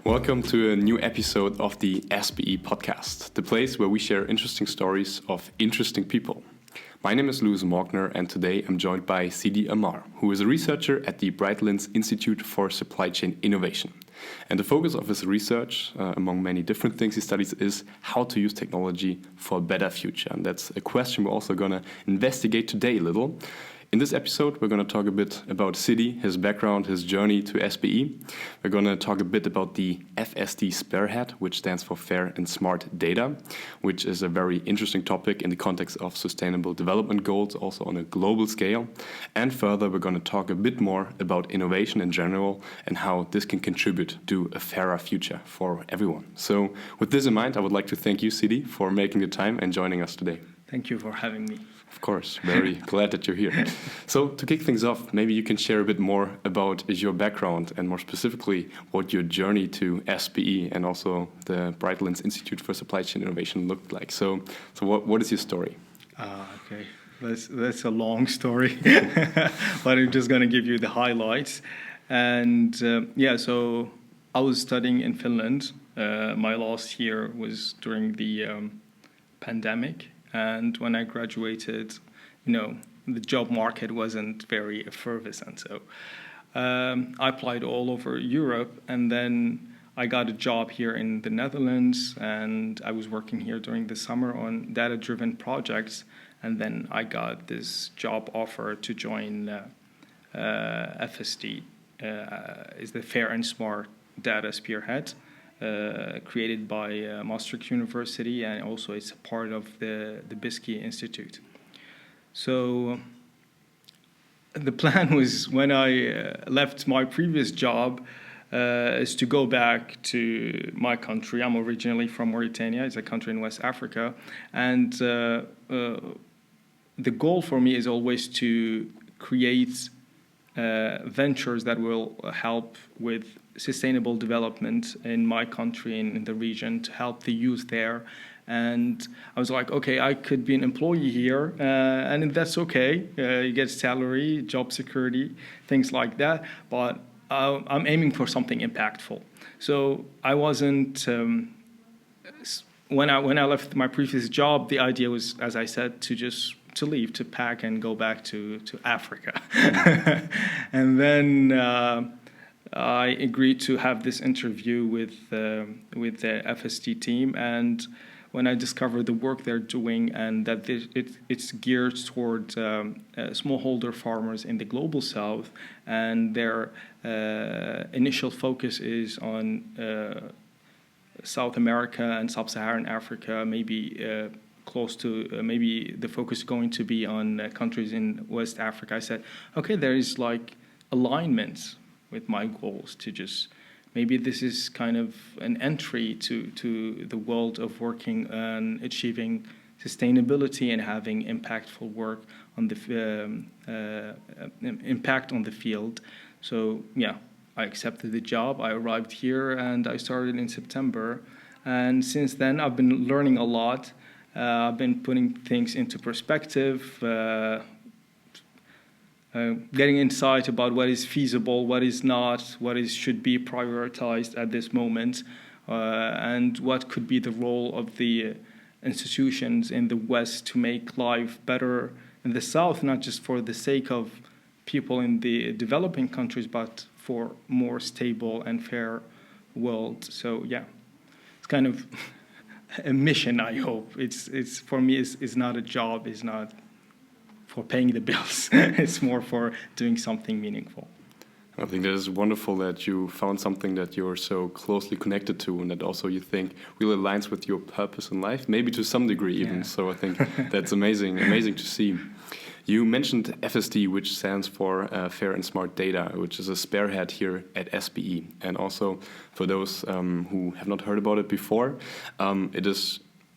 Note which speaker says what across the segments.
Speaker 1: Welcome to a new episode of the SBE Podcast, the place where we share interesting stories of interesting people. My name is Louis Morgner, and today I'm joined by Sidi Amar, who is a researcher at the Brightlands Institute for Supply Chain Innovation. And the focus of his research, among many different things he studies, is how to use technology for a better future. And that's a question we're also going to investigate today a little. In this episode, we're going to talk a bit about Sidi, his background, his journey to SBE. We're going to talk a bit about the FSD Spearhead, which stands for Fair and Smart Data, which is a very interesting topic in the context of Sustainable Development Goals, also on a global scale. And further, we're going to talk a bit more about innovation in general and how this can contribute to a fairer future for everyone. So with this in mind, I would like to thank you, Sidi, for making the time and joining us today.
Speaker 2: Thank you for having me.
Speaker 1: Of course, very glad that you're here. So to kick things off, maybe you can share a bit more about your background and more specifically what your journey to SBE and also the Brightlands Institute for Supply Chain Innovation looked like. So what is your story?
Speaker 2: Okay, that's a long story, but I'm just going to give you the highlights. And so I was studying in Finland. My last year was during the pandemic. And when I graduated, the job market wasn't very effervescent. So I applied all over Europe, and then I got a job here in the Netherlands, and I was working here during the summer on data-driven projects. And then I got this job offer to join FSD, is the Fair and Smart Data Spearhead. Created by Maastricht University, and also it's a part of the BISCI Institute. So the plan was, when I left my previous job, is to go back to my country. I'm originally from Mauritania. It's a country in West Africa. And the goal for me is always to create ventures that will help with sustainable development in my country and in the region, to help the youth there. And I was like, okay, I could be an employee here, and that's okay. You get salary, job security, things like that. But I'm aiming for something impactful. So I wasn't. When I left my previous job, the idea was, as I said, to leave, to pack and go back to Africa. And then I agreed to have this interview with the FSD team, and when I discovered the work they're doing and that it's geared toward smallholder farmers in the global south, and their initial focus is on South America and Sub-Saharan Africa, maybe close to maybe the focus is going to be on countries in West Africa. I said, okay, there is like alignment with my goals, to just maybe this is kind of an entry to the world of working and achieving sustainability and having impactful work on the impact on the field. So I accepted the job. I arrived here and I started in September, and since then I've been learning a lot. I've been putting things into perspective, getting insight about what is feasible, what is not, should be prioritized at this moment, and what could be the role of the institutions in the West to make life better in the South, not just for the sake of people in the developing countries, but for more stable and fair world. So it's kind of a mission, I hope. It's for me, it's not a job, it's not for paying the bills. It's more for doing something meaningful.
Speaker 1: I think that is wonderful that you found something that you're so closely connected to, and that also you think really aligns with your purpose in life, maybe to some degree even. So I think that's amazing to see. You mentioned FSD, which stands for Fair and Smart Data, which is a spearhead here at SBE. And also, for those who have not heard about it before,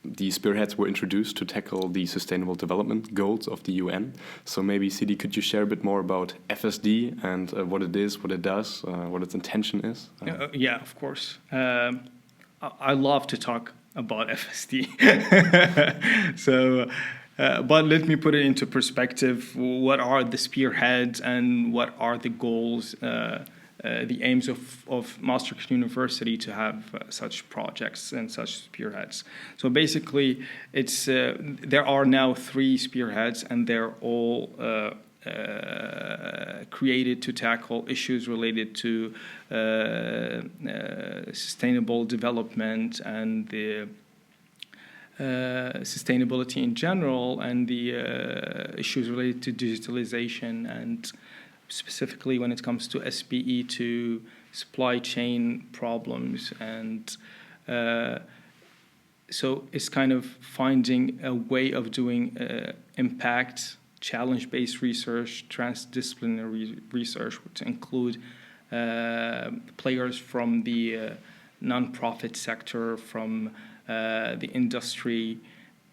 Speaker 1: the spearheads were introduced to tackle the Sustainable Development Goals of the UN. So maybe, Sidi, could you share a bit more about FSD and what it is, what it does, what its intention is?
Speaker 2: Of course. I love to talk about FSD. But let me put it into perspective. What are the spearheads and what are the goals the aims of Maastricht University to have such projects and such spearheads. So basically, there are now 3 spearheads, and they're all created to tackle issues related to sustainable development and the sustainability in general, and the issues related to digitalization, and specifically when it comes to SBE, to supply chain problems. And so it's kind of finding a way of doing impact, challenge-based research, transdisciplinary research, to include players from the nonprofit sector, from the industry,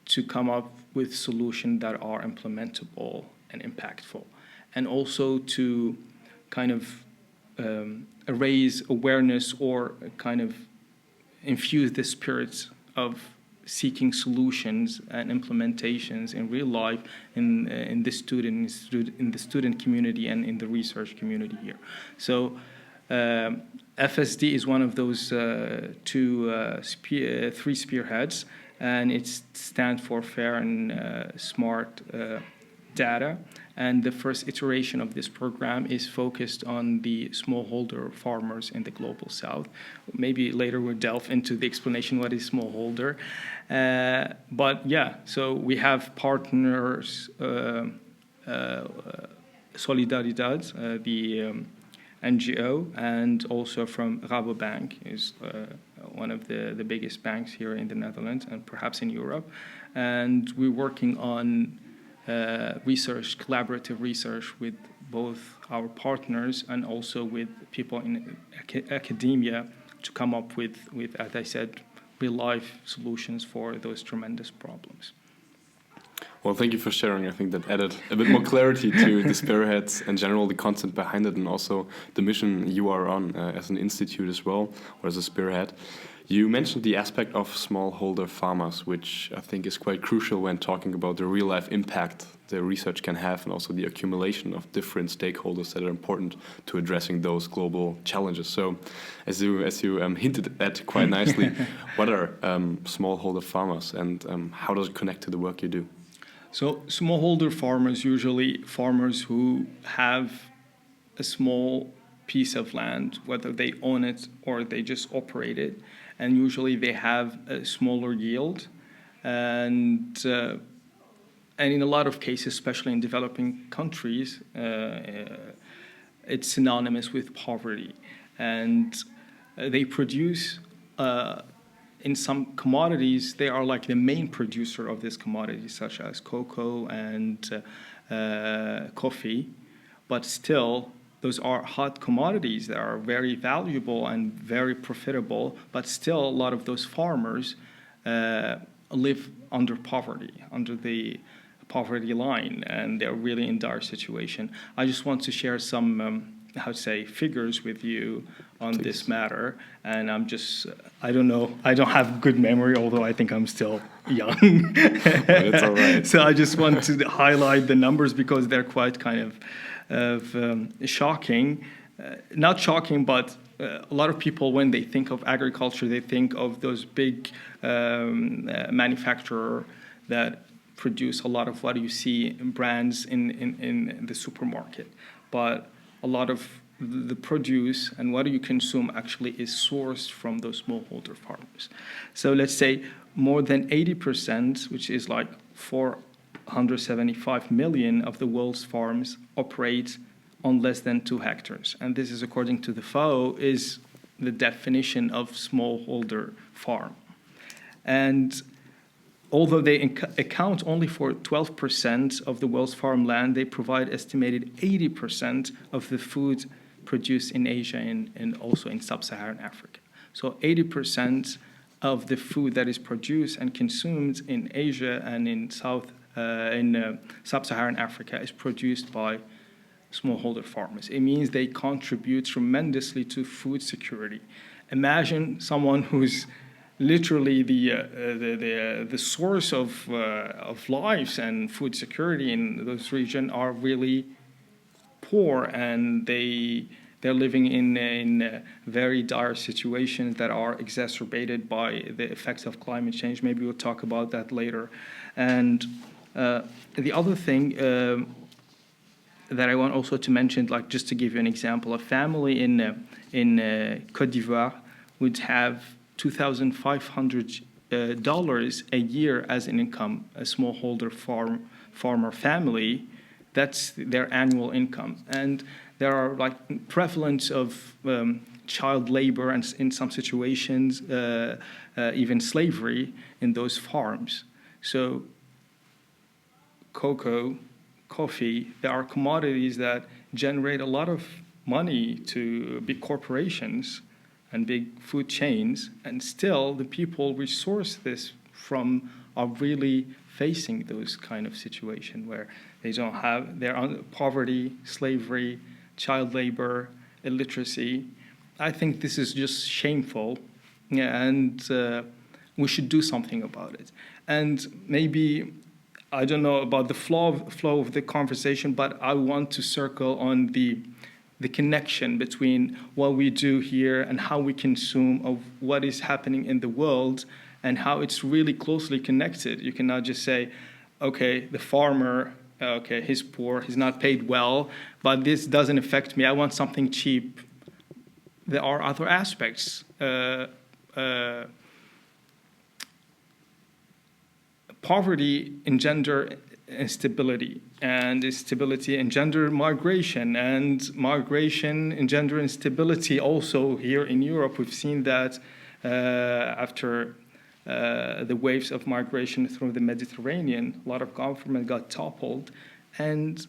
Speaker 2: to come up with solutions that are implementable and impactful, and also to kind of raise awareness, or kind of infuse the spirit of seeking solutions and implementations in real life in the student community and in the research community here. So FSD is one of those 3 spearheads, and it stands for Fair and Smart Data. And the first iteration of this program is focused on the smallholder farmers in the global south. Maybe later we'll delve into the explanation what is smallholder. But yeah, so we have partners, Solidaridad, the NGO, and also from Rabobank, is one of the biggest banks here in the Netherlands and perhaps in Europe. And we're working on research, collaborative research with both our partners and also with people in academia to come up with, as I said, real-life solutions for those tremendous problems.
Speaker 1: Well, thank you for sharing. I think that added a bit more clarity to the spearheads in general, the content behind it, and also the mission you are on as an institute as well, or as a spearhead. You mentioned the aspect of smallholder farmers, which I think is quite crucial when talking about the real-life impact the research can have, and also the accumulation of different stakeholders that are important to addressing those global challenges. So, as you hinted at quite nicely, what are smallholder farmers, and how does it connect to the work you do?
Speaker 2: So, smallholder farmers, usually farmers who have a small piece of land, whether they own it or they just operate it, and usually they have a smaller yield, and in a lot of cases, especially in developing countries, it's synonymous with poverty, and they produce in some commodities, they are like the main producer of this commodity, such as cocoa and coffee, but still those are hot commodities that are very valuable and very profitable, but still a lot of those farmers live under poverty, under the poverty line, and they're really in dire situation. I just want to share some, figures with you on this matter, and I don't know, I don't have good memory, although I think I'm still young.
Speaker 1: It's all right.
Speaker 2: So I just want to highlight the numbers because they're quite kind of shocking. Not shocking, but a lot of people, when they think of agriculture, they think of those big manufacturers that produce a lot of what you see in brands in the supermarket. But a lot of the produce and what you consume actually is sourced from those smallholder farmers. So let's say more than 80%, which is like 475 million of the world's farms, operate on less than 2 hectares. And this is, according to the FAO, is the definition of smallholder farm. And although they account only for 12% of the world's farmland, they provide estimated 80% of the food produced in Asia and also in sub-Saharan Africa. So 80% of the food that is produced and consumed in Asia and in sub-Saharan Africa is produced by smallholder farmers. It means they contribute tremendously to food security. Imagine someone who's literally the source of lives and food security in those regions are really poor, and they they're living in very dire situations that are exacerbated by the effects of climate change. Maybe we'll talk about that later. And the other thing that I want also to mention, like just to give you an example, a family in Côte d'Ivoire would have $2,500 a year as an income. A smallholder farmer family, that's their annual income. And there are like prevalence of child labor and in some situations even slavery in those farms. So cocoa, coffee, there are commodities that generate a lot of money to big corporations and big food chains, and still the people resource this from are really facing those kind of situation where they don't have, they're on poverty, slavery, child labor, illiteracy. I think this is just shameful, and we should do something about it. And maybe, I don't know about the flow of the conversation, but I want to circle on the connection between what we do here and how we consume of what is happening in the world, and how it's really closely connected. You cannot just say, okay, the farmer, okay, he's poor, he's not paid well, but this doesn't affect me. I want something cheap. There are other aspects. Poverty engender instability, and instability engender migration, and migration engender instability also here in Europe. We've seen that after the waves of migration through the Mediterranean, a lot of government got toppled. And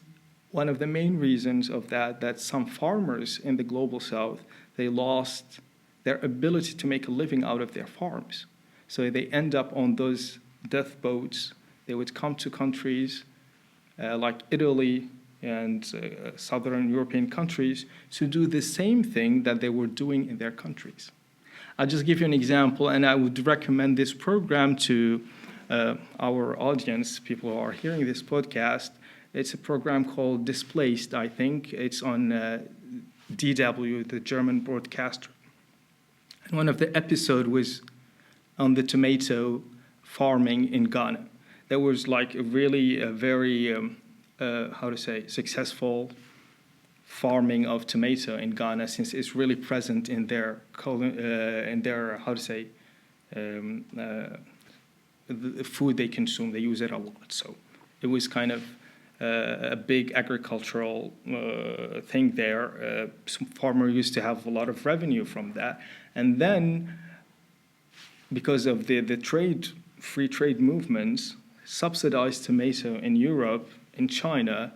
Speaker 2: one of the main reasons of that some farmers in the global south, they lost their ability to make a living out of their farms. So they end up on those death boats. They would come to countries like Italy and southern European countries to do the same thing that they were doing in their countries. I'll just give you an example, and I would recommend this program to our audience, people who are hearing this podcast. It's a program called Displaced, I think. It's on DW, the German broadcaster. And one of the episodes was on the tomato farming in Ghana. There was like a very successful farming of tomato in Ghana, since it's really present in their the food they consume. They use it a lot. So it was kind of a big agricultural thing there. Some farmer used to have a lot of revenue from that, and then because of the free trade movements, subsidized tomato in Europe, in China,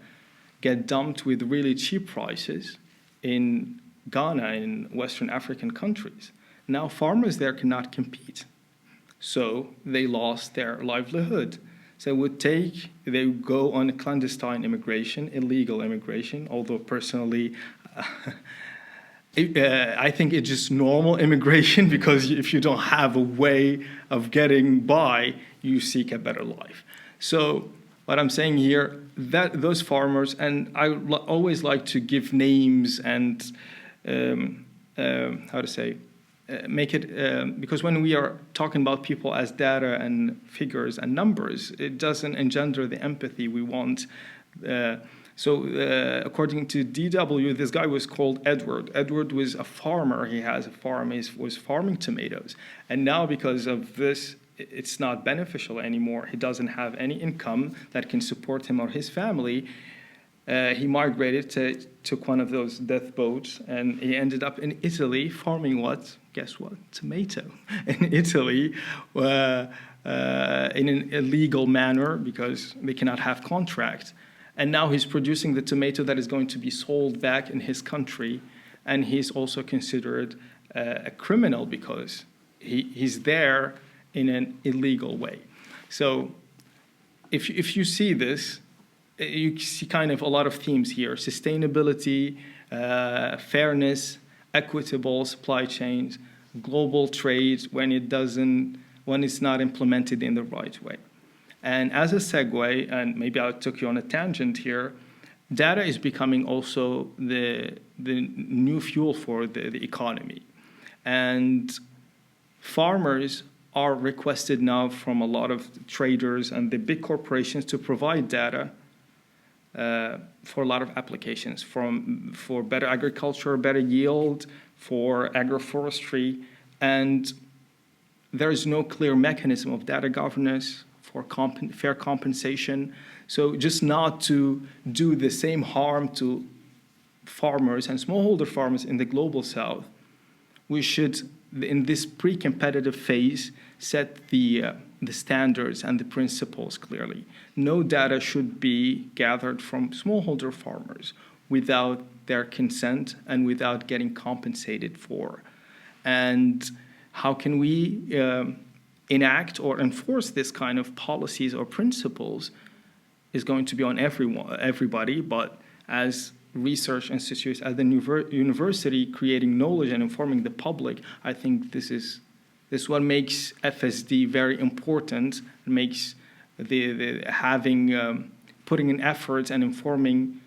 Speaker 2: get dumped with really cheap prices in Ghana, in Western African countries. Now farmers there cannot compete, so they lost their livelihood. So they go on a clandestine immigration, illegal immigration, although personally, I think it's just normal immigration, because if you don't have a way of getting by, you seek a better life. So what I'm saying here, that those farmers, and I always like to give names and make it, because when we are talking about people as data and figures and numbers, it doesn't engender the empathy we want. So according to DW, this guy was called Edward. Edward was a farmer. He has a farm. He was farming tomatoes. And now because of this, it's not beneficial anymore. He doesn't have any income that can support him or his family. He migrated, took one of those death boats, and he ended up in Italy farming what? Guess what? Tomato. In Italy, in an illegal manner, because they cannot have contract. And now he's producing the tomato that is going to be sold back in his country, and he's also considered a criminal because he's there in an illegal way. So if you see this, you see kind of a lot of themes here: sustainability, fairness, equitable supply chains, global trade when it's not implemented in the right way. And as a segue, and maybe I took you on a tangent here, data is becoming also the new fuel for the economy. And farmers are requested now from a lot of traders and the big corporations to provide data for a lot of applications, for better agriculture, better yield, for agroforestry. And there is no clear mechanism of data governance for fair compensation. So just not to do the same harm to farmers and smallholder farmers in the global south, we should, in this pre-competitive phase, set the standards and the principles clearly. No data should be gathered from smallholder farmers without their consent and without getting compensated for. And how can we enact or enforce this kind of policies or principles is going to be on everybody, but as research institutes, as the university creating knowledge and informing the public, I think this is what makes FSD very important, makes the having putting in efforts and informing,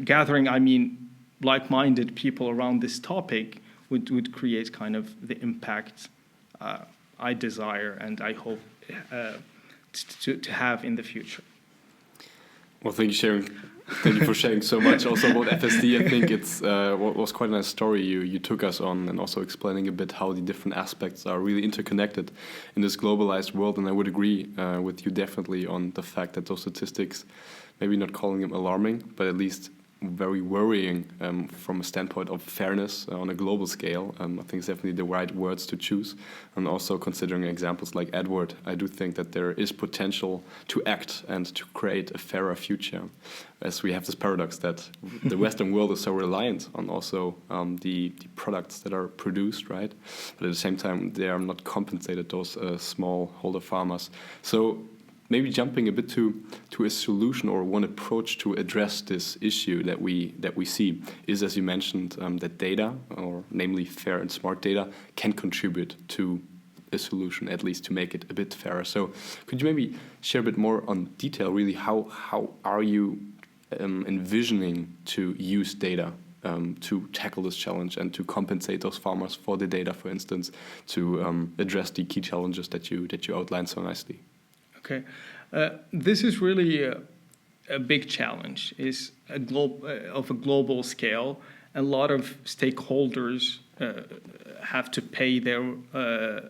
Speaker 2: gathering, like-minded people around this topic would create kind of the impact I desire and I hope to have in the future.
Speaker 1: Well, thank you for sharing so much also about FSD. I think it's was quite a nice story you took us on, and also explaining a bit how the different aspects are really interconnected in this globalized world. And I would agree with you definitely on the fact that those statistics, maybe not calling them alarming, but at least very worrying from a standpoint of fairness on a global scale. I think it's definitely the right words to choose. And also considering examples like Edward, I do think that there is potential to act and to create a fairer future, as we have this paradox that the Western world is so reliant on also the products that are produced, right? But at the same time, they are not compensated, those smallholder farmers. So maybe jumping a bit to a solution or one approach to address this issue that we see is, as you mentioned, that data, or namely fair and smart data, can contribute to a solution, at least to make it a bit fairer. So could you maybe share a bit more on detail, really, how are you envisioning to use data to tackle this challenge and to compensate those farmers for the data, for instance, to address the key challenges that you outlined so nicely?
Speaker 2: Okay, this is really a big challenge. Is of a global scale. A lot of stakeholders have to play their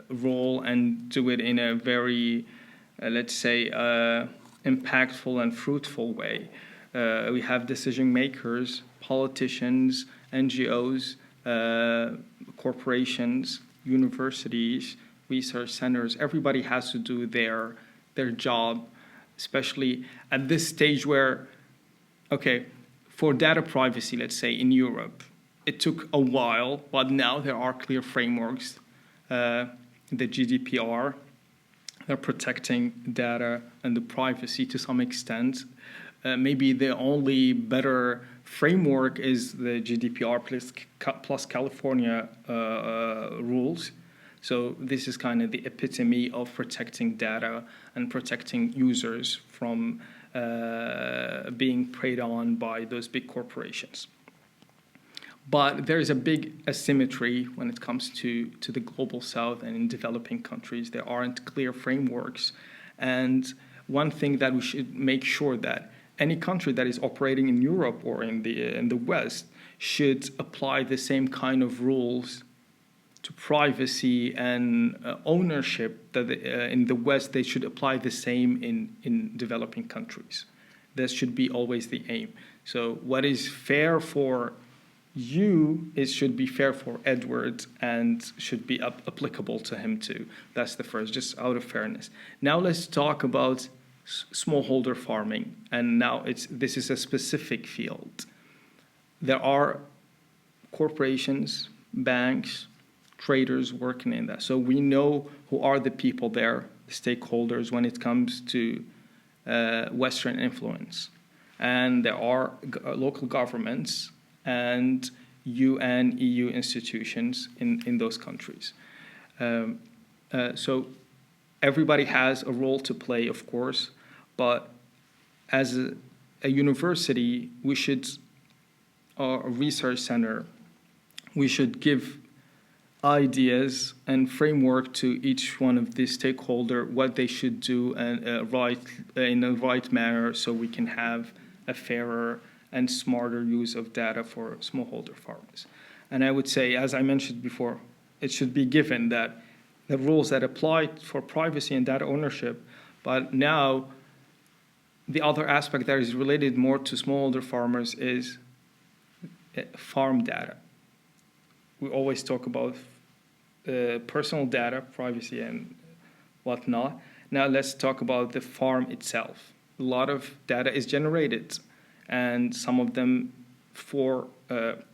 Speaker 2: role and do it in a very, let's say, impactful and fruitful way. We have decision makers, politicians, NGOs, corporations, universities, research centers. Everybody has to do their job, especially at this stage where, okay, for data privacy, let's say in Europe, it took a while, but now there are clear frameworks. The GDPR, they're protecting data and the privacy to some extent. Maybe the only better framework is the GDPR plus California rules. So this is kind of the epitome of protecting data and protecting users from being preyed on by those big corporations. But there is a big asymmetry when it comes to the global south and in developing countries. There aren't clear frameworks. And one thing that we should make sure that any country that is operating in Europe or in the West should apply the same kind of rules to privacy and ownership that in the West they should apply the same in developing countries. This should be always the aim. So what is fair for you, it should be fair for Edward and should be applicable to him too. That's the first, just out of fairness. Now let's talk about smallholder farming. And now this is a specific field. There are corporations, banks, traders working in that. So we know who are the people there, the stakeholders, when it comes to Western influence. And there are local governments and UN, EU institutions in those countries. So everybody has a role to play, of course, but as a university, we should, or a research center, we should give ideas and framework to each one of these stakeholders, what they should do and in the right manner, so we can have a fairer and smarter use of data for smallholder farmers. And I would say, as I mentioned before, it should be given that the rules that apply for privacy and data ownership, but now the other aspect that is related more to smallholder farmers is farm data. We always talk about personal data, privacy and whatnot. Now let's talk about the farm itself. A lot of data is generated, and some of them for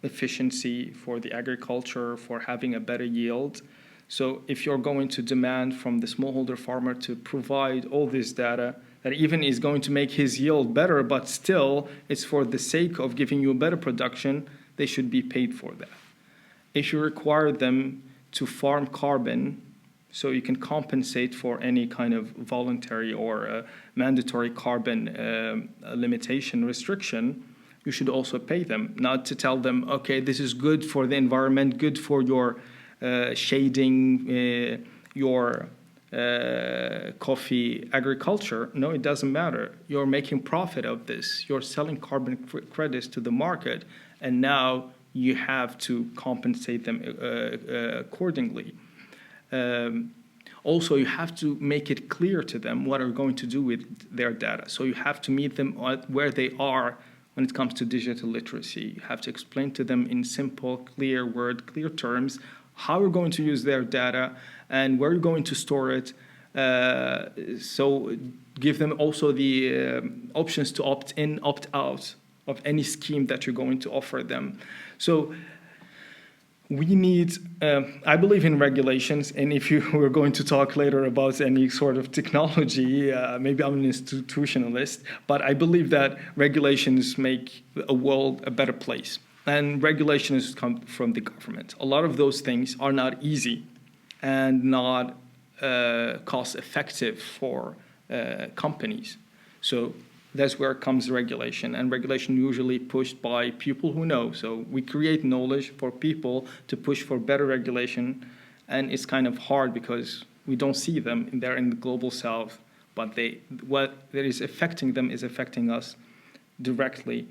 Speaker 2: efficiency, for the agriculture, for having a better yield. So if you're going to demand from the smallholder farmer to provide all this data that even is going to make his yield better, but still it's for the sake of giving you a better production, they should be paid for that. If you require them to farm carbon, so you can compensate for any kind of voluntary or mandatory carbon limitation restriction, you should also pay them, not to tell them, okay, this is good for the environment, good for your shading, your coffee agriculture. No, it doesn't matter. You're making profit of this. You're selling carbon credits to the market, and now you have to compensate them accordingly. Also, you have to make it clear to them what are going to do with their data. So you have to meet them where they are when it comes to digital literacy. You have to explain to them in simple, clear terms how you're going to use their data and where you're going to store it. So give them also the options to opt in, opt out of any scheme that you're going to offer them. So we need, I believe in regulations, and if you were going to talk later about any sort of technology, maybe I'm an institutionalist, but I believe that regulations make a world a better place. And regulations come from the government. A lot of those things are not easy and not cost effective for companies. So that's where comes regulation, and regulation usually pushed by people who know. So we create knowledge for people to push for better regulation, and it's kind of hard because we don't see them. They're in the global south, but what is affecting them is affecting us directly.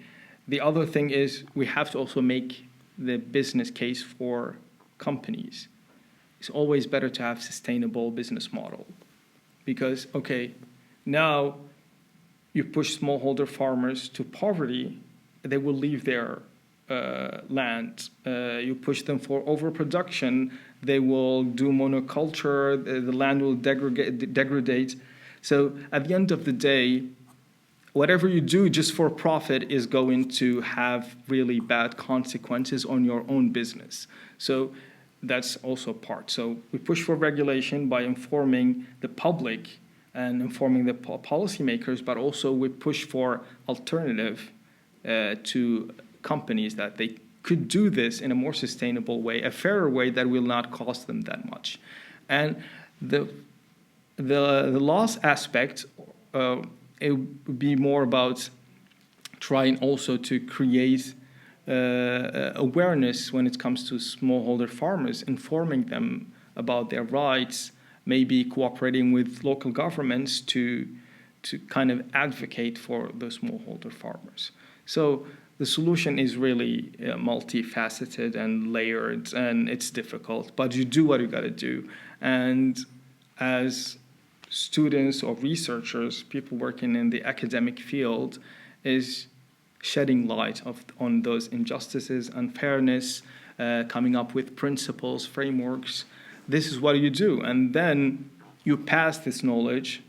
Speaker 2: The other thing is we have to also make the business case for companies. It's always better to have sustainable business model because, okay, now you push smallholder farmers to poverty, they will leave their land. You push them for overproduction, they will do monoculture, the land will degrade. So at the end of the day, whatever you do just for profit is going to have really bad consequences on your own business. So that's also part. So we push for regulation by informing the public and informing the policymakers, but also we push for alternative to companies that they could do this in a more sustainable way, a fairer way that will not cost them that much. And the last aspect, it would be more about trying also to create awareness when it comes to smallholder farmers, informing them about their rights, maybe cooperating with local governments to kind of advocate for the smallholder farmers. So the solution is really multifaceted and layered, and it's difficult, but you do what you got to do. And as students or researchers, people working in the academic field, is shedding light on those injustices, unfairness, coming up with principles, frameworks. This is what you do. And then you pass this knowledge,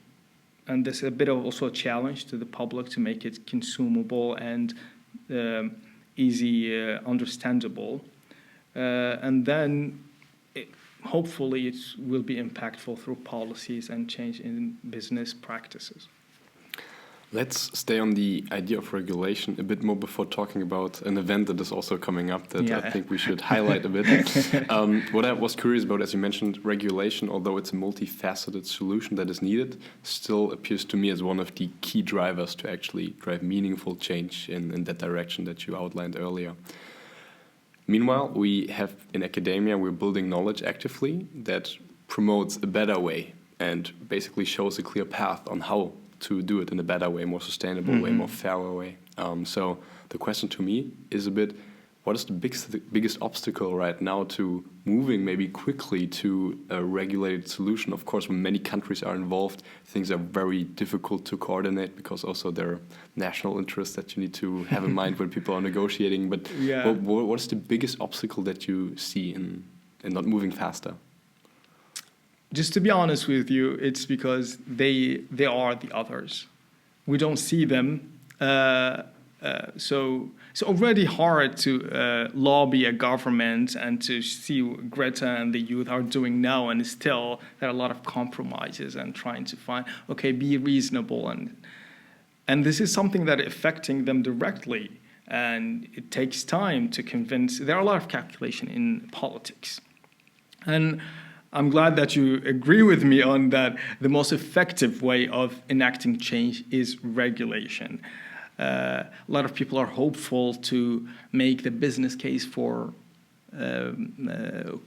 Speaker 2: and this is a bit of also a challenge to the public to make it consumable and easy, understandable. And then hopefully it will be impactful through policies and change in business practices.
Speaker 1: Let's stay on the idea of regulation a bit more before talking about an event that is also coming up that I think we should highlight a bit. What I was curious about, as you mentioned, regulation, although it's a multifaceted solution that is needed, still appears to me as one of the key drivers to actually drive meaningful change in that direction that you outlined earlier. Meanwhile, we have in academia, we're building knowledge actively that promotes a better way and basically shows a clear path on how to do it in a better way, more sustainable way, more fairer way. So the question to me is a bit, what is the biggest obstacle right now to moving maybe quickly to a regulated solution? Of course, when many countries are involved, things are very difficult to coordinate because also there are national interests that you need to have in mind when people are negotiating. But what is the biggest obstacle that you see in not moving faster?
Speaker 2: Just to be honest with you, it's because they are the others. We don't see them. So it's already hard to lobby a government and to see what Greta and the youth are doing now, and still there are a lot of compromises and trying to find, okay, be reasonable. And this is something that is affecting them directly, and it takes time to convince. There are a lot of calculation in politics. And I'm glad that you agree with me on that the most effective way of enacting change is regulation. A lot of people are hopeful to make the business case for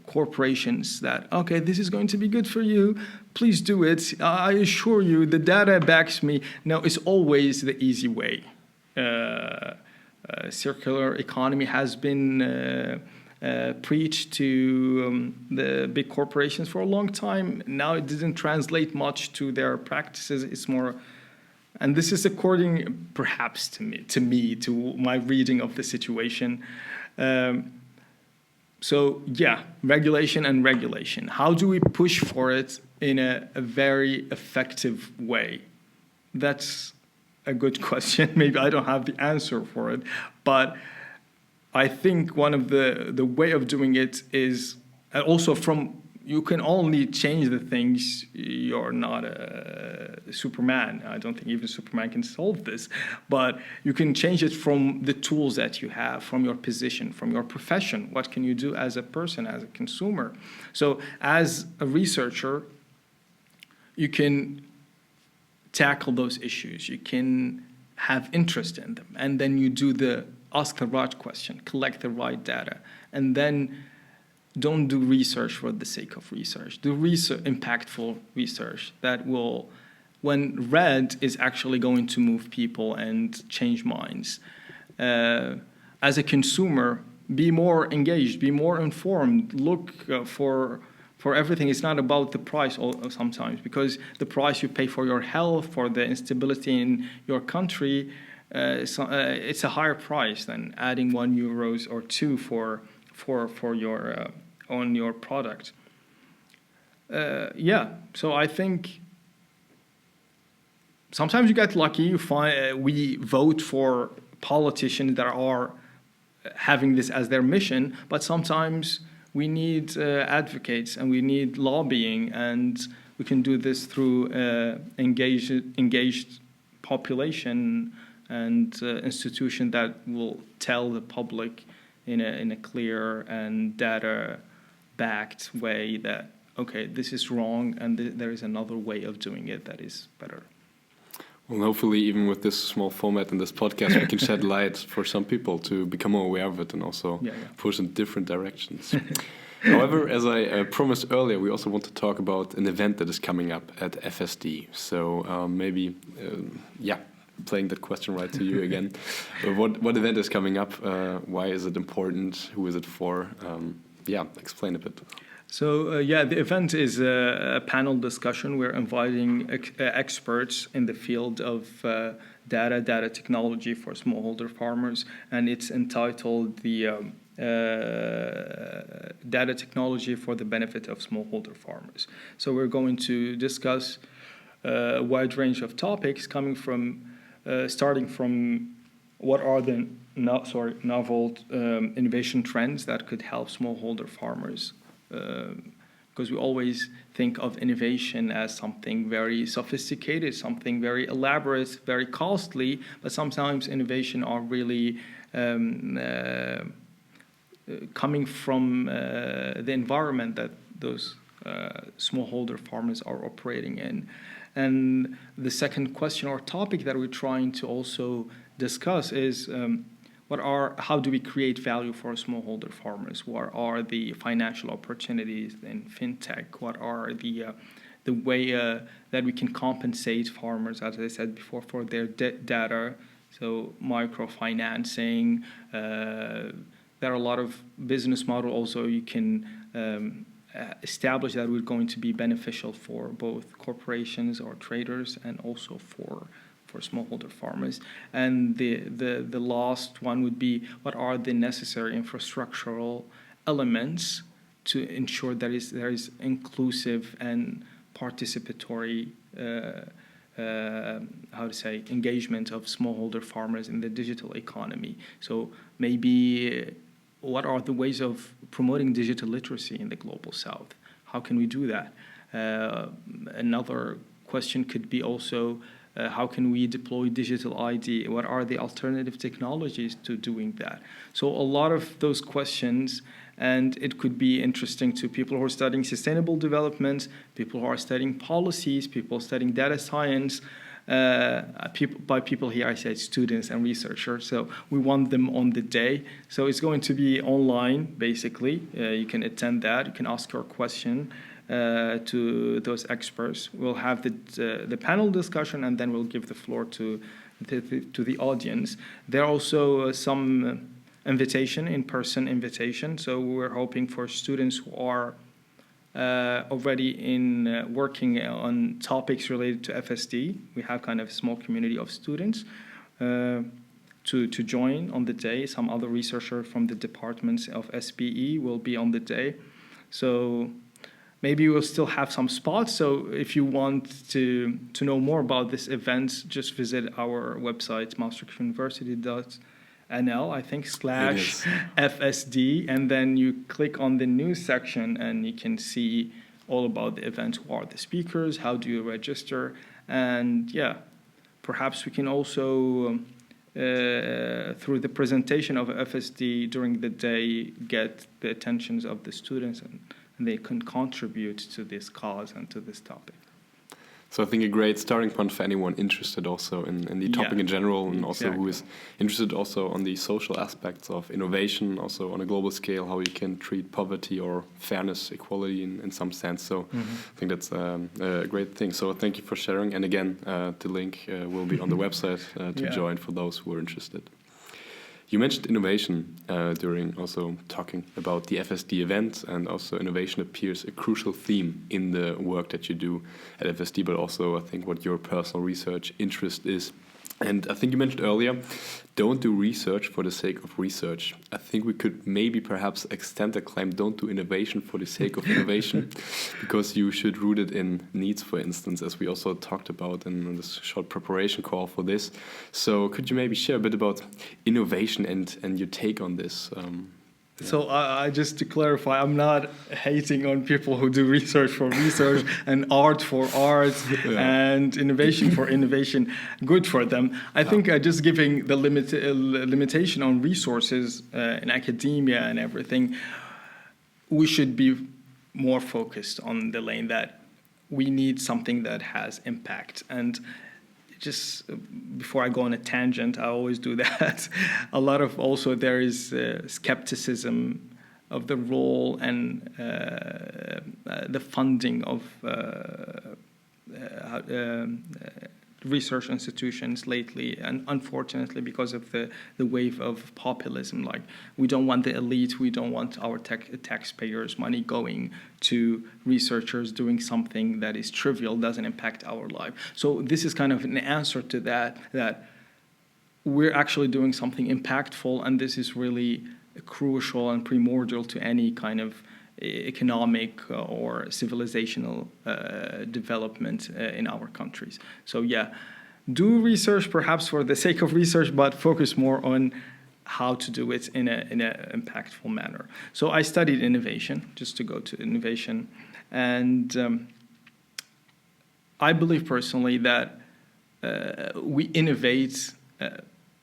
Speaker 2: corporations that, okay, this is going to be good for you, please do it. I assure you, the data backs me. No, it's always the easy way. Circular economy has been preached to the big corporations for a long time. Now it didn't translate much to their practices. It's more, and this is according perhaps to my reading of the situation. So yeah, regulation and regulation. How do we push for it in a very effective way? That's a good question. Maybe I don't have the answer for it, but I think one of the way of doing it is also you can only change the things. You're not a Superman. I don't think even Superman can solve this, but you can change it from the tools that you have, from your position, from your profession. What can you do as a person, as a consumer? So as a researcher, you can tackle those issues. You can have interest in them, and then you ask the right question, collect the right data, and then don't do research for the sake of research. Do impactful research that will, when read, is actually going to move people and change minds. As a consumer, be more engaged, be more informed, look for everything. It's not about the price sometimes, because the price you pay for your health, for the instability in your country, it's a higher price than adding €1 or 2 for your on your product. So I think sometimes you get lucky. You find we vote for politicians that are having this as their mission, but sometimes we need advocates and we need lobbying, and we can do this through engaged population and institution that will tell the public in a clear and data-backed way that, okay, this is wrong and there is another way of doing it that is better.
Speaker 1: Well, hopefully, even with this small format in this podcast, we can shed light for some people to become more aware of it and also push in different directions. However, as I promised earlier, we also want to talk about an event that is coming up at FSD. So maybe, playing that question right to you again. What event is coming up? Why is it important? Who is it for? Explain a bit.
Speaker 2: So, the event is a panel discussion. We're inviting experts in the field of data technology for smallholder farmers, and it's entitled the Data Technology for the Benefit of Smallholder Farmers. So we're going to discuss a wide range of topics coming from starting from what are the novel innovation trends that could help smallholder farmers because we always think of innovation as something very sophisticated, something very elaborate, very costly, but sometimes innovation are really coming from the environment that those smallholder farmers are operating in. And the second question or topic that we're trying to also discuss is how do we create value for smallholder farmers? What are the financial opportunities in fintech? What are the way that we can compensate farmers, as I said before, for their data? So microfinancing. There are a lot of business model also you can establish that are going to be beneficial for both corporations or traders and also for smallholder farmers. And the last one would be, what are the necessary infrastructural elements to ensure there is inclusive and participatory engagement of smallholder farmers in the digital economy. So maybe what are the ways of promoting digital literacy in the global south? How can we do that? Another question could be also, how can we deploy digital ID? What are the alternative technologies to doing that? So a lot of those questions, and it could be interesting to people who are studying sustainable development, people who are studying policies, people studying data science. By people here, I said students and researchers. So we want them on the day. So it's going to be online, basically. You can attend that. You can ask your question to those experts. We'll have the panel discussion, and then we'll give the floor to the audience. There are also some in-person invitation. So we're hoping for students who are already working on topics related to FSD. We have kind of a small community of students to join on the day. Some other researchers from the departments of SBE will be on the day. So maybe we'll still have some spots. So if you want to know more about this event, just visit our website, maastrichtuniversity.nl, I think, /FSD, and then you click on the news section and you can see all about the event, who are the speakers, how do you register, and perhaps we can also, through the presentation of FSD during the day, get the attentions of the students and they can contribute to this cause and to this topic.
Speaker 1: So I think a great starting point for anyone interested also in the topic in general, and also who is interested also on the social aspects of innovation, also on a global scale, how you can treat poverty or fairness, equality in some sense. So I think that's a great thing. So thank you for sharing. And again, the link will be on the website to join for those who are interested. You mentioned innovation during also talking about the FSD event, and also innovation appears a crucial theme in the work that you do at FSD, but also I think what your personal research interest is. And I think you mentioned earlier, don't do research for the sake of research. I think we could maybe perhaps extend the claim, don't do innovation for the sake of innovation, because you should root it in needs, for instance, as we also talked about in this short preparation call for this. So could you maybe share a bit about innovation and your take on this?
Speaker 2: So just to clarify, I'm not hating on people who do research for research and art for art and innovation for innovation. Good for them. I think just giving the limitation on resources in academia and everything, we should be more focused on the lane that we need something that has impact. And just before I go on a tangent, I always do that. A lot of also there is skepticism of the role and the funding of research institutions lately, and unfortunately because of the wave of populism. Like, we don't want the elite, we don't want our taxpayers' money going to researchers doing something that is trivial, doesn't impact our life. So this is kind of an answer to that we're actually doing something impactful, and this is really crucial and primordial to any kind of economic or civilizational development in our countries. So do research perhaps for the sake of research, but focus more on how to do it in a impactful manner. So I studied innovation, just to go to innovation, And I believe personally that we innovate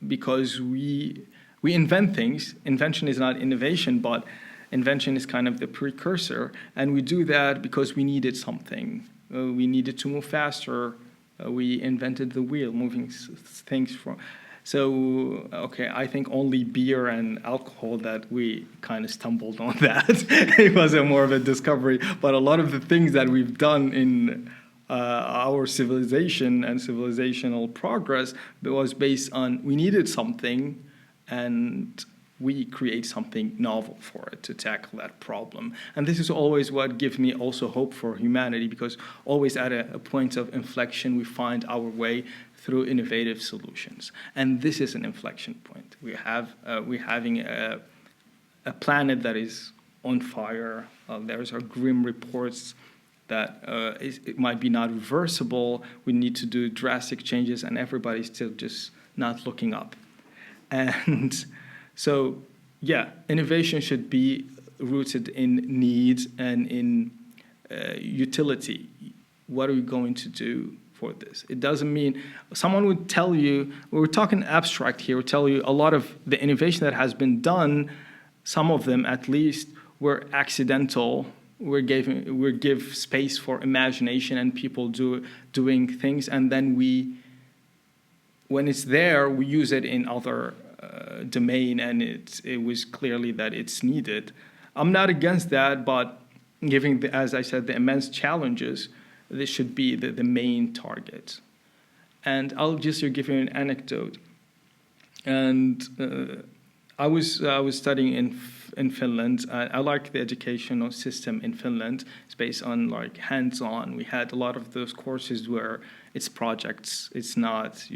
Speaker 2: because we invent things. Invention is not innovation, but invention is kind of the precursor. And we do that because we needed something. We needed to move faster. We invented the wheel, moving things from. So, okay, I think only beer and alcohol that we kind of stumbled on that. It was more of a discovery. But a lot of the things that we've done in our civilization and civilizational progress was based on we needed something, and we create something novel for it to tackle that problem. And this is always what gives me also hope for humanity, because always at a point of inflection, we find our way through innovative solutions. And this is an inflection point. We're having a planet that is on fire. There's our grim reports that it might be not reversible. We need to do drastic changes, and everybody's still just not looking up. And so, yeah, innovation should be rooted in needs and in utility. What are we going to do for this? It doesn't mean someone would tell you, we're talking abstract here, would tell you a lot of the innovation that has been done, some of them at least, were accidental. We give space for imagination and people doing things, and then when it's there, we use it in other domain, and it was clearly that it's needed. I'm not against that, but given, as I said, the immense challenges, this should be the main target. And I'll just give you an anecdote. And I was studying in Finland. I like the educational system in Finland. It's based on like hands-on. We had a lot of those courses where it's projects. It's not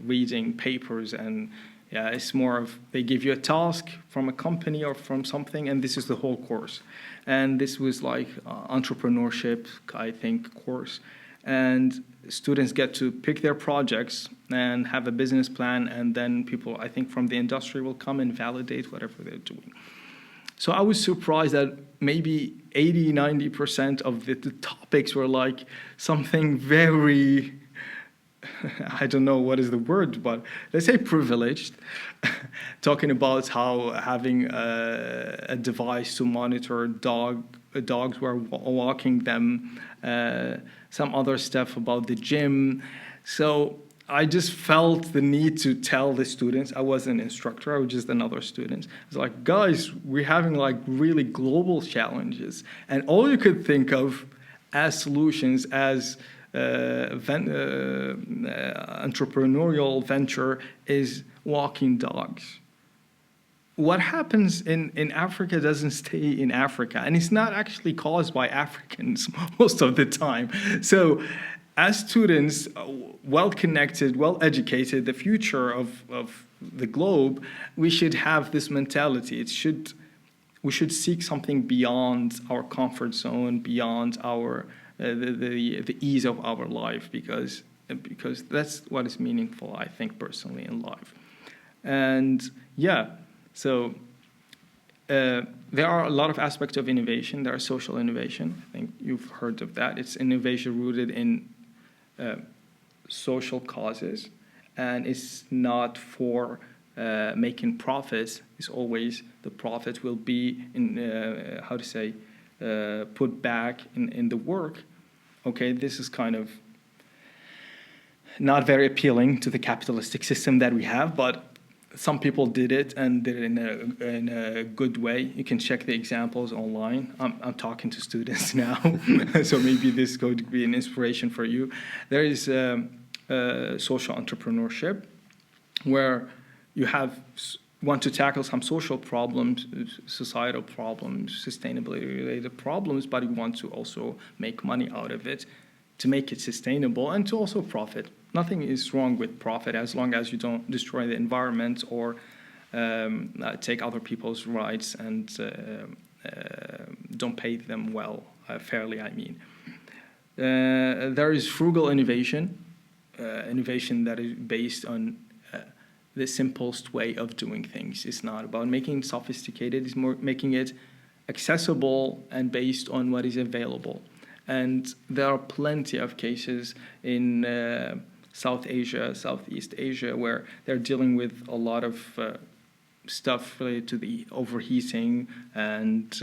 Speaker 2: reading papers, and yeah, it's more of they give you a task from a company or from something, and this is the whole course. And this was like entrepreneurship, I think, course. And students get to pick their projects and have a business plan, and then people, I think, from the industry will come and validate whatever they're doing. So I was surprised that maybe 80-90% of the topics were like something very, I don't know what is the word, but let's say privileged, talking about how having a device to monitor dogs were walking them, some other stuff about the gym. So I just felt the need to tell the students. I wasn't an instructor, I was just another student. I was like, guys, we're having like really global challenges, and all you could think of as solutions, as entrepreneurial venture is walking dogs. What happens in Africa doesn't stay in Africa, and it's not actually caused by Africans most of the time. So as students, well-connected, well-educated, the future of the globe, we should have this mentality. We should seek something beyond our comfort zone, beyond our the ease of our life, because that's what is meaningful, I think, personally in life. And yeah, so there are a lot of aspects of innovation. There are social innovation. I think you've heard of that. It's innovation rooted in social causes, and it's not for making profits. It's always the profit will be in put back in the work. Okay, this is kind of not very appealing to the capitalistic system that we have, but some people did it and did it in a good way. You can check the examples online. I'm talking to students now, so maybe this could be an inspiration for you. There is social entrepreneurship, where you want to tackle some social problems, societal problems, sustainability-related problems, but you want to also make money out of it to make it sustainable and to also profit. Nothing is wrong with profit as long as you don't destroy the environment or take other people's rights and don't pay them fairly, I mean. There is frugal innovation that is based on the simplest way of doing things. It's not about making it sophisticated, it's more making it accessible and based on what is available. And there are plenty of cases in South Asia, Southeast Asia, where they're dealing with a lot of stuff related to the overheating and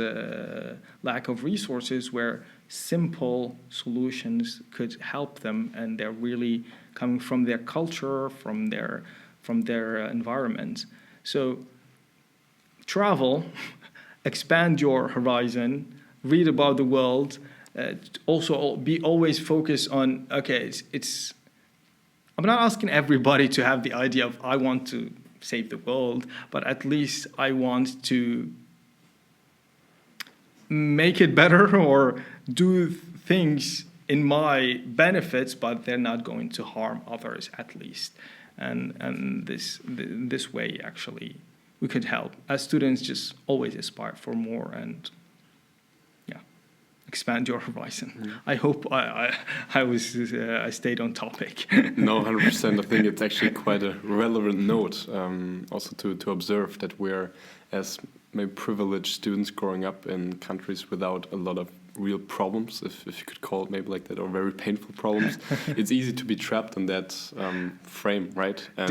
Speaker 2: lack of resources, where simple solutions could help them, and they're really coming from their culture, from their environment. So travel, expand your horizon, read about the world. Also, be always focused on, okay, it's I'm not asking everybody to have the idea of I want to save the world, but at least I want to make it better or do things in my benefits, but they're not going to harm others at least. And this way, actually, we could help. As students, just always aspire for more and expand your horizon. Yeah. I hope I stayed on topic.
Speaker 1: No, 100%. I think it's actually quite a relevant note, also to observe that we're, as maybe privileged students growing up in countries without a lot of real problems, if you could call it maybe like that, or very painful problems, it's easy to be trapped in that frame, right? And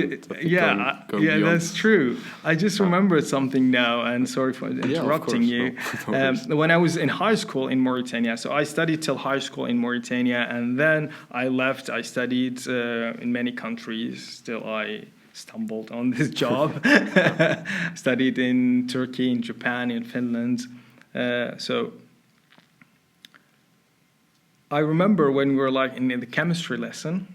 Speaker 2: going that's true. I just remembered something now, and sorry for interrupting you. No when I was in high school in Mauritania, so I studied till high school in Mauritania, and then I left. I studied in many countries. Still, I stumbled on this job. Studied in Turkey, in Japan, in Finland. So I remember when we were like in the chemistry lesson,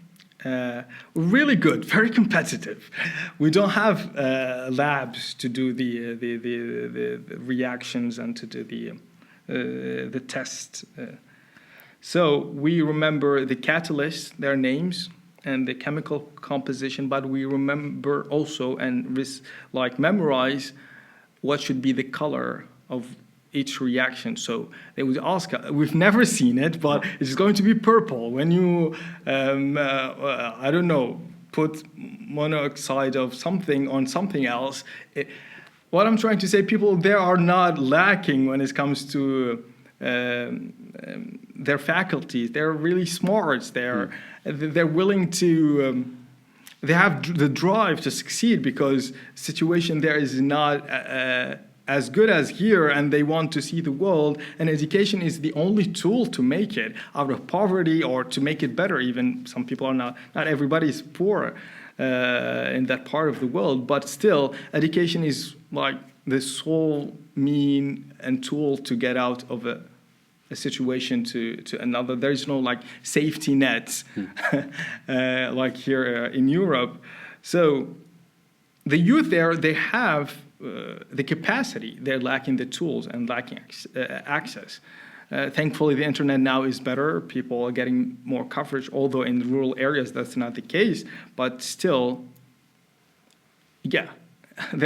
Speaker 2: really good, very competitive. We don't have labs to do the reactions and to do the test. So we remember the catalysts, their names, and the chemical composition, but we remember also and memorize what should be the color of each reaction. So they would ask, we've never seen it, but it's going to be purple. When you, I don't know, put monoxide of something on something else. What I'm trying to say, people there are not lacking when it comes to their faculties. They're really smart. They're willing to, they have the drive to succeed because the situation there is not as good as here, and they want to see the world, and education is the only tool to make it out of poverty or to make it better. Even some people are not everybody is poor in that part of the world, but still education is like the sole mean and tool to get out of a situation to another. There is no like safety nets like here in Europe. So the youth there, they have the capacity, they're lacking the tools and lacking access. Thankfully, the internet now is better. People are getting more coverage, although in rural areas that's not the case. But still, there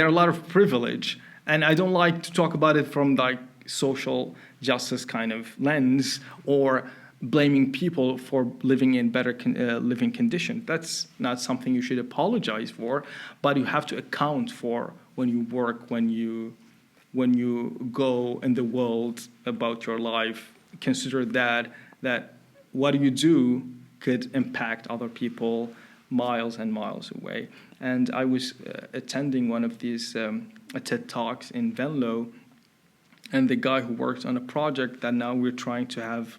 Speaker 2: are a lot of privilege. And I don't like to talk about it from like social justice kind of lens or blaming people for living in better living conditions. That's not something you should apologize for, but you have to account for when you work, when you go in the world about your life. Consider that what you do could impact other people miles and miles away. And I was attending one of these TED Talks in Venlo, and the guy who worked on a project that now we're trying to have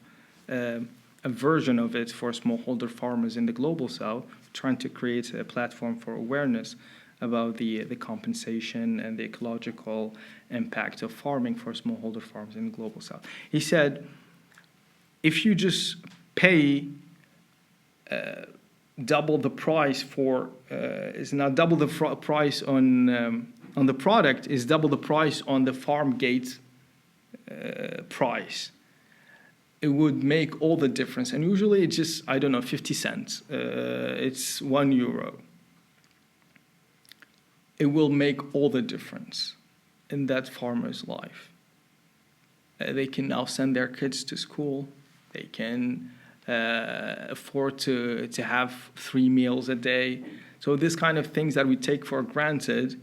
Speaker 2: a version of it for smallholder farmers in the global south, trying to create a platform for awareness about the compensation and the ecological impact of farming for smallholder farms in the global south. He said, if you just pay double the price for, is not double the price on the product, is double the price on the farm gate price, it would make all the difference. And usually it's just, 50 cents. It's €1. It will make all the difference in that farmer's life. They can now send their kids to school. They can afford to have 3 meals a day. So this kind of things that we take for granted,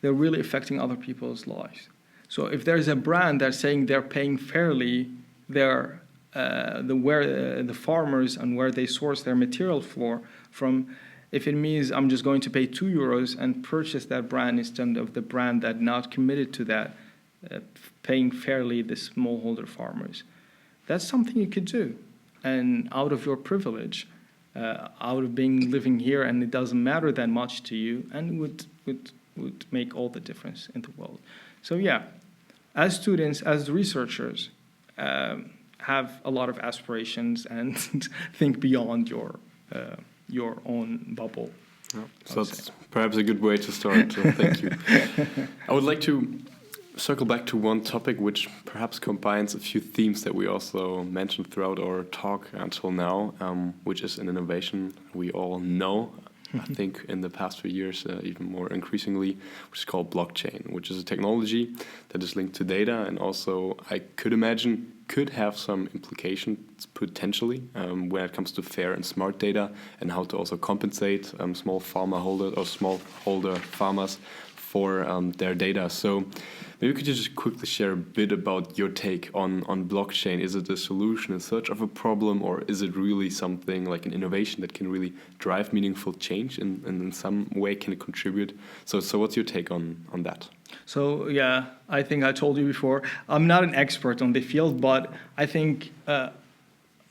Speaker 2: they're really affecting other people's lives. So if there's a brand that's saying they're paying fairly, they're the farmers and where they source their material from. If it means I'm just going to pay €2 and purchase that brand instead of the brand that not committed to that, paying fairly the smallholder farmers, that's something you could do. And out of your privilege, out of living here, and it doesn't matter that much to you, and would make all the difference in the world. So yeah, as students, as researchers, have a lot of aspirations and think beyond your own bubble.
Speaker 1: Yeah. So that's perhaps a good way to start. Thank you. I would like to circle back to one topic which perhaps combines a few themes that we also mentioned throughout our talk until now, which is an innovation we all know, I think in the past few years, even more increasingly, which is called blockchain, which is a technology that is linked to data and also, I could imagine, could have some implications potentially when it comes to fair and smart data and how to also compensate smallholder farmers for their data. So maybe could you just quickly share a bit about your take on blockchain? Is it a solution in search of a problem, or is it really something like an innovation that can really drive meaningful change and in some way can it contribute? So what's your take on that?
Speaker 2: So yeah, I think I told you before, I'm not an expert on the field, but I think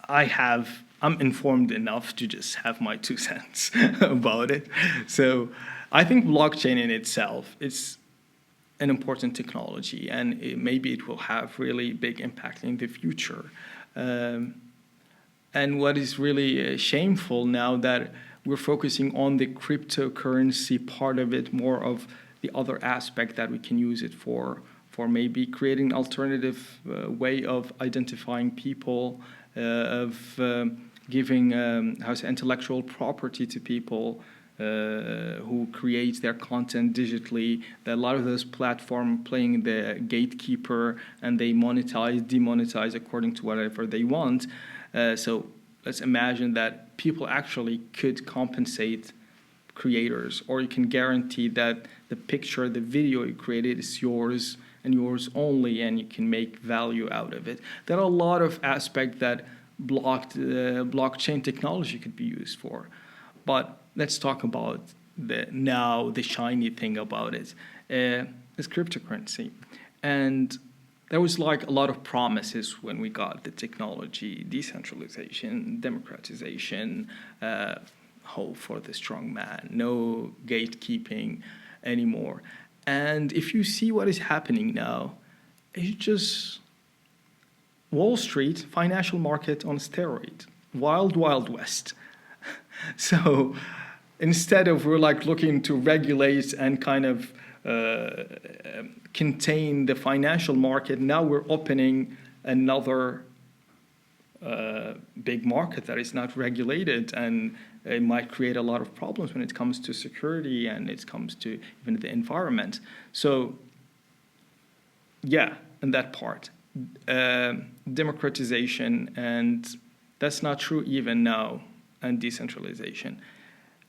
Speaker 2: I'm informed enough to just have my 2 cents about it. So I think blockchain in itself is an important technology, and maybe it will have really big impact in the future. And what is really shameful now that we're focusing on the cryptocurrency part of it, more of the other aspect that we can use it for maybe creating an alternative way of identifying people, of giving intellectual property to people who create their content digitally. That a lot of those platforms playing the gatekeeper, and they demonetize according to whatever they want. So let's imagine that people actually could compensate creators, or you can guarantee that the picture, the video you created is yours and yours only, and you can make value out of it. There are a lot of aspects that blockchain technology could be used for. But let's talk about the shiny thing about it. It's cryptocurrency. And there was like a lot of promises when we got the technology, decentralization, democratization, hope for the strong man, no gatekeeping anymore. And if you see what is happening now, it's just Wall Street, financial market on steroid, wild, wild west. So instead of we're like looking to regulate and kind of contain the financial market, now we're opening another big market that is not regulated, and it might create a lot of problems when it comes to security and it comes to even the environment. So yeah, and that part. Democratization, and that's not true even now, and decentralization.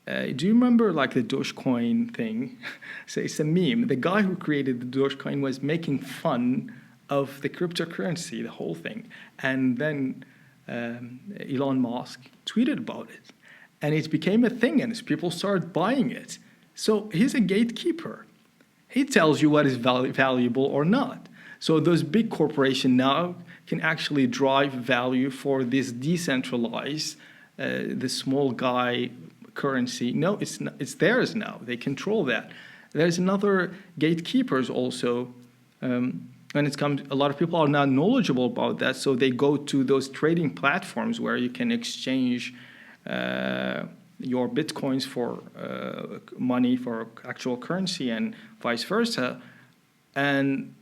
Speaker 2: Do you remember like the Dogecoin thing? So it's a meme. The guy who created the Dogecoin was making fun of the cryptocurrency, the whole thing. And then Elon Musk tweeted about it. And it became a thing, and people started buying it. So he's a gatekeeper. He tells you what is valuable or not. So those big corporations now can actually drive value for this decentralized, the small guy currency. No, it's theirs now. They control that. There's another gatekeepers also. And a lot of people are not knowledgeable about that, so they go to those trading platforms where you can exchange your bitcoins for money, for actual currency, and vice versa. And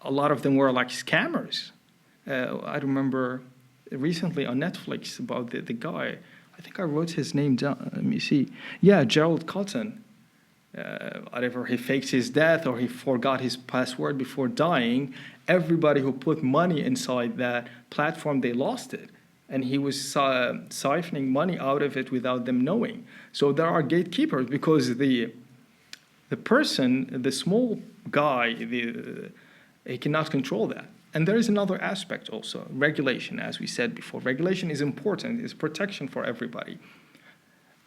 Speaker 2: a lot of them were like scammers. I remember recently on Netflix about the guy. I think I wrote his name down. Let me see. Yeah, Gerald Cotton. Whatever, he faked his death or he forgot his password before dying. Everybody who put money inside that platform, they lost it. And he was siphoning money out of it without them knowing. So there are gatekeepers because the person, the small guy, he cannot control that. And there is another aspect also, regulation, as we said before. Regulation is important, it's protection for everybody.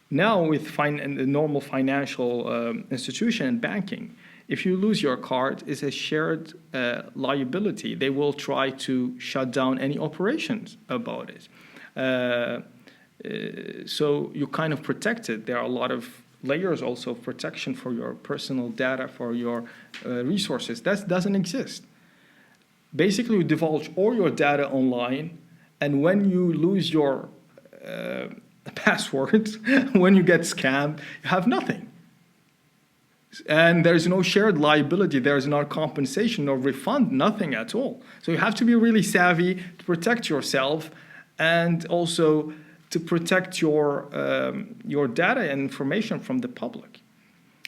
Speaker 2: Now with the normal financial institution and banking, if you lose your card, it's a shared liability. They will try to shut down any operations about it. So you're kind of protected. There are a lot of layers also of protection for your personal data, for your resources. That doesn't exist. Basically, you divulge all your data online, and when you lose your password, when you get scammed, you have nothing. And there's no shared liability, there's no compensation, no refund, nothing at all. So you have to be really savvy to protect yourself and also to protect your data and information from the public.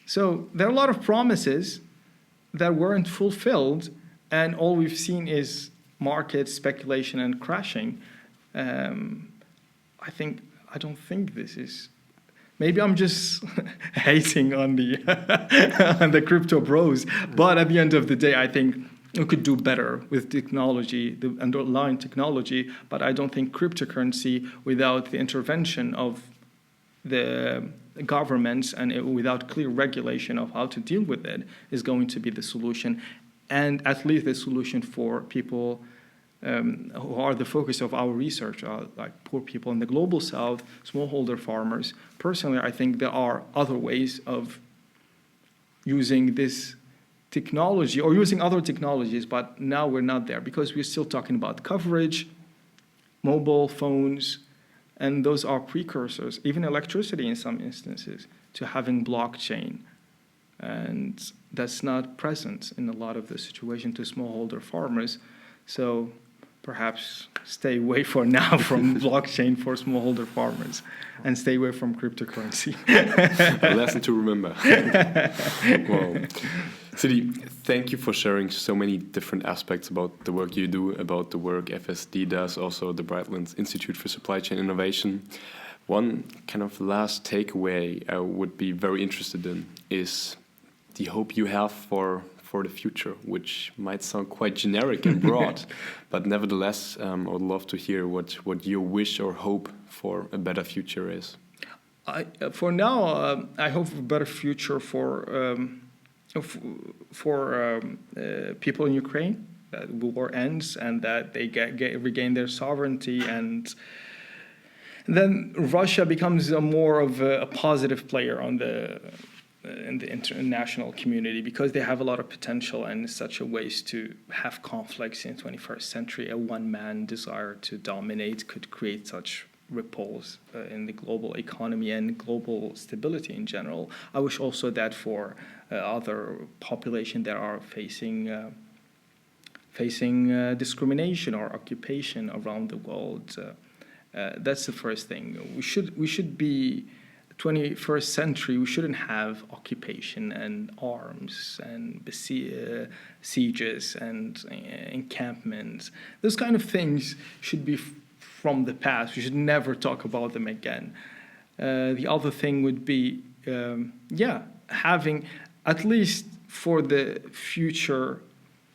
Speaker 2: So there are a lot of promises that weren't fulfilled, and all we've seen is market speculation and crashing. I don't think this is. Maybe I'm just hating on the on the crypto bros, but at the end of the day, I think we could do better with technology, the underlying technology. But I don't think cryptocurrency, without the intervention of the governments and without clear regulation of how to deal with it, is going to be the solution, and at least the solution for people who are the focus of our research, like poor people in the global south, smallholder farmers. Personally, I think there are other ways of using this technology or using other technologies, but now we're not there because we're still talking about coverage, mobile phones, and those are precursors, even electricity in some instances, to having blockchain. And that's not present in a lot of the situation to smallholder farmers. So perhaps stay away for now from blockchain for smallholder farmers and stay away from cryptocurrency.
Speaker 1: A lesson to remember. Wow. Sidi, thank you for sharing so many different aspects about the work you do, about the work FSD does, also the Brightlands Institute for Supply Chain Innovation. One kind of last takeaway I would be very interested in is the hope you have for the future, which might sound quite generic and broad, but nevertheless, I would love to hear what your wish or hope for a better future is.
Speaker 2: For now, I hope for a better future for people in Ukraine, that war ends and that they regain their sovereignty, and then Russia becomes more of a positive player in the international community, because they have a lot of potential and such a ways to have conflicts in the 21st century. A one-man desire to dominate could create such ripples in the global economy and global stability in general. I wish also that for other population that are facing discrimination or occupation around the world. That's the first thing. We should be 21st century. We shouldn't have occupation and arms and sieges and encampments. Those kind of things should be from the past. We should never talk about them again. The other thing would be, having, at least for the future,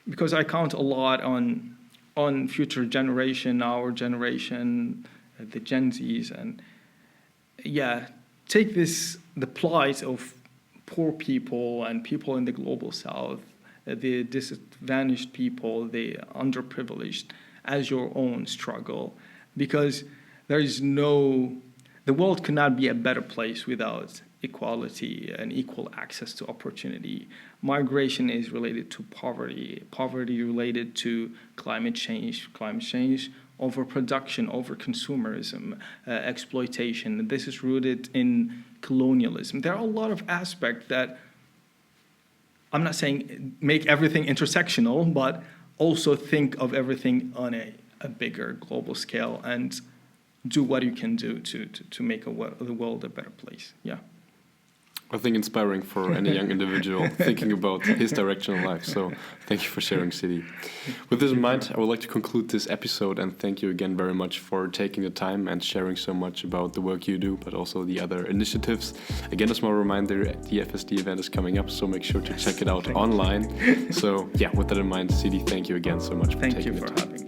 Speaker 2: because I count a lot on future generation, our generation, the Gen Zs, and take the plight of poor people and people in the global south, the disadvantaged people, the underprivileged, as your own struggle, because the world cannot be a better place without equality and equal access to opportunity. Migration is related to poverty related to climate change, overproduction, overconsumerism, exploitation. This is rooted in colonialism. There are a lot of aspects that, I'm not saying make everything intersectional, but also think of everything on a bigger global scale and do what you can do to make the world a better place. Yeah.
Speaker 1: I think inspiring for any young individual thinking about his direction in life. So thank you for sharing, Sidi. With this in mind, I would like to conclude this episode and thank you again very much for taking the time and sharing so much about the work you do, but also the other initiatives. Again, a small reminder, the FSD event is coming up, so make sure to check it out online. So yeah, with that in mind, Sidi, thank you again so much for taking the time.
Speaker 2: Thank you for having me.